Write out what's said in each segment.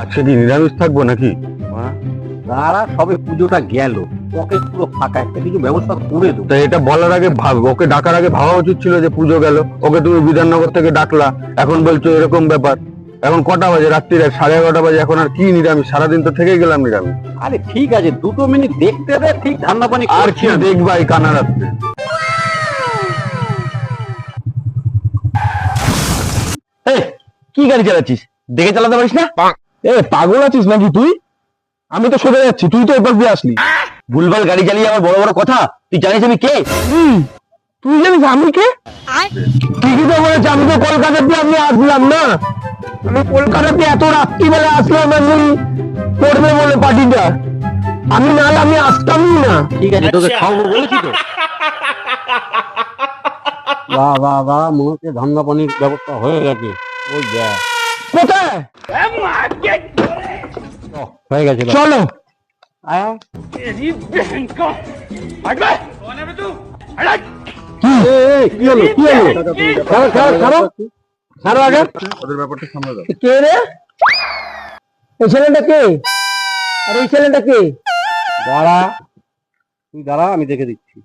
আজকে কি নিরামিষ থাকবো নাকি? তারা সবে পুজোটা গেল, পকেট পুরো ফাঁকা, একটা কিছু ব্যবস্থা করে দেবো। তা এটা বলার আগে ওকে ডাকার আগে ভাবা উচিত ছিল যে পুজো গেল, ওকে তুমি বিধাননগর থেকে ডাকলা, এখন বলছো এরকম ব্যাপার। এখন কটা বাজে? রাত্রির 11:30 বাজে, এখন আর কি নিরামিষ? সারাদিন তো থেকেই গেলাম নিরামিষ। আরে ঠিক আছে, 2 মিনিট দেখতে দে, ঠিক ধান্দা পানি আর কি দেখবা এই কানা রাত্রে? কি গাড়ি চালাচ্ছিস? দেখে চালাতে পারিস না? এ পাগল আছিস নাকি তুই? আমি তো সোজা যাচ্ছি, তুই তো এবার দিয়ে আসলি। ভুলভাল গাড়ি চালিয়ে আমার বড় বড় কথা। তুই জানিস আমি কে? তুই জানিস আমি কে? ঠিকই তো বলেছে, আমি তো কলকাতাতে আমি আসলাম না। আমি কলকাতাতে এত রাত্রিবেলা আসলাম আমি পড়বে বলে পার্টিটা। আমি নাহলে আমি আসতামই না। ঠিক আছে, তোকে খাওয়াবো বলেছি তো। বাহ বাহ বাহ, মনে হচ্ছে ধান্দা পানির ব্যবস্থা হয়ে গেছে। ওই দেখ কোথায়? হয়ে গেছে। চলো। আয় কি হলো? কি হলো? ছাড়ো আগে। ওদের ব্যাপারটা সামনে দাও। কে রে? এই ছেলেটা কে? আর এই ছেলেটা কে? দাঁড়া, তুই দাঁড়া, আমি দেখে দিচ্ছি।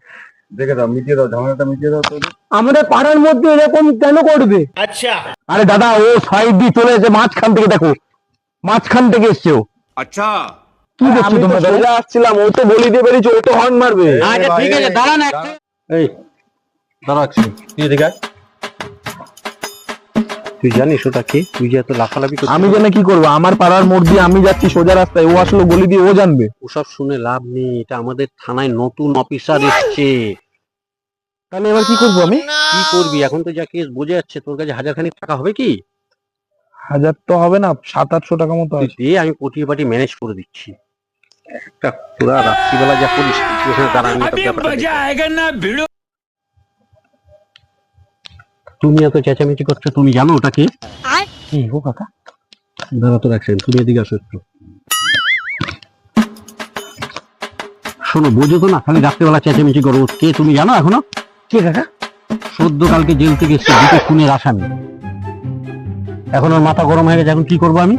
দেখে দাও, মিটিয়ে দাও, ঝামেলাটা মিটিয়ে দাও তো। আমাদের পাড়ার মধ্যে এরকম কেন করবে? আচ্ছা। আরে দাদা, ও সাইড দিয়ে চলে এসে মাঝখান থেকে, দেখো মাঝখান থেকে এসছে ও। আচ্ছা, কি দেখছো তোমরা? সোজা আসছিলাম, ও তো বলি দিয়ে বেরিয়েছে, ও তো হর্ন মারবে। আচ্ছা ঠিক আছে, দাঁড়া না। এই দাঁড়াচ্ছি, তুই এদিকে আয়। তুই জানিস ওটা কি? তুই যে এত লাফালাফি করছিস। আমি জানি কি করবো? আমার পাড়ার মোড় দিয়ে আমি যাচ্ছি সোজা রাস্তায়, ও আসলে গলি দিয়ে ও জানবে। ওসব শুনে লাভ নেই, এটা আমাদের থানায় নতুন অফিসার এসছে। তাহলে এবার কি করবো আমি? কি করবি? এখন তো যা কেস বোঝা যাচ্ছে, তোর কাছে 1000 টাকা হবে কি? 1000 তো হবে না, 700-800 টাকা মতো তুই আছে। দে, আমি পটিয়ে পাটি ম্যানেজ করে দিচ্ছি। একটা পুরা রাত্রিবেলা যা করিস, তুই ওখানে দাঁড়া, আমি তোর ব্যাপারটা দেখি। তুমি এত চেঁচামেচি করছো, তুমি জানো ওটা কি? কি গো কাকা? দাঁড়া, তোর এক সেকেন্ড, তুমি এদিকে আসো একটু। শোনো, বোঝো তো না, খালি রাত্রিবেলা চেঁচামেচি করো। কে তুমি জানো এখনো? কে কাকা? সদ্য কালকে জেল থেকে এসছে, দুটো খুনের আসামি। এখন ওর মাথা গরম হয়ে গেছে, এখন কি করবো আমি?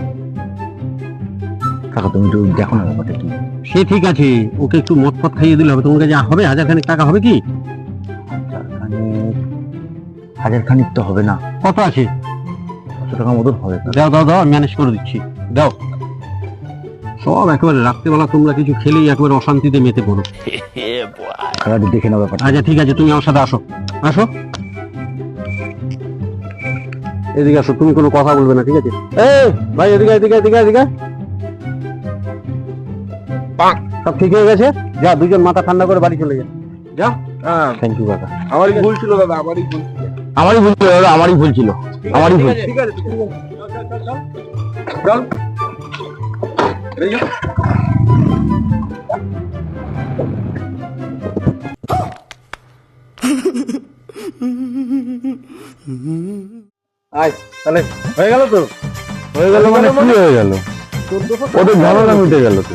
কাকা তুমি তো দেখো না ব্যাপারটা কি। সে ঠিক আছে, ওকে একটু মদ ফদ খাইয়ে দিলে হবে। তোমার কাছে হবে 1000 টাকা হবে কি? 1000 তো হবে না, কত আছে? 500 টাকা মতন হবে। দাও দাও দাও, আমি ম্যানেজ করে দিচ্ছি, দাও। সব একেবারে রাত্রেবেলা তোমরা কিছু খেলেই একবারে অশান্তিতে মেতে পড়ো। কাকা দেখে নাও ব্যাপারটা। আচ্ছা ঠিক আছে, তুমি আমার সাথে আসো। আসো এদিকে আসো, তুমি কোনো কথা বলবে না, ঠিক আছে? এই ভাই, এদিকে এদিকে এদিকে এদিকে। সব ঠিক হয়ে গেছে, যা দুজন মাথা ঠান্ডা করে বাড়ি চলে যা। যা। থ্যাংক ইউ কাকা। আমারই ভুল ছিল দাদা, আমারই ভুল ছিল। আমারই ভুল ছিল দাদা, আমারই ভুল ছিল, আমারই ভুল। ঠিক আছে, চল। এই যা। আয় তাহলে, হয়ে গেল তো? হয়ে গেল মানে কি হয়ে গেল? ওদের ঝামেলা মিটে গেল তো।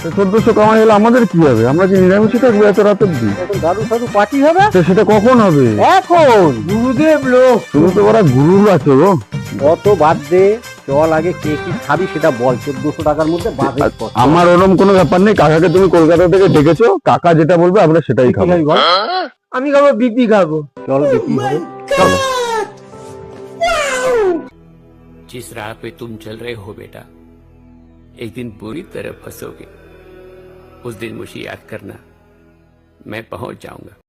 1400 কামাই হলে আমাদের কি হবে? আমরা যে নিরামিষই থাকবো এত রাতের দিন। দাদু সাধু পার্টি হবে তো সেটা কখন হবে? এখন। গুরুদেব লোক, তুমি তো ওরা গুরু আছো গো। অত বাদ দে, চল আগে কে কি খাবি সেটা বল। 1400 টাকার মধ্যে বাজেট কত? আমার ওরকম কোনো ব্যাপার নেই, কাকাকে তুমি কলকাতা থেকে ডেকেছো, কাকা যেটা বলবে আমরা সেটাই খাবো। আমি খাবো বিপি খাবো। চল বিক্রি হবে। চলো। जिस राह पे तुम चल रहे हो बेटा, एक दिन बुरी तरह फंसोगे। उस दिन मुझे याद करना, मैं पहुंच जाऊंगा।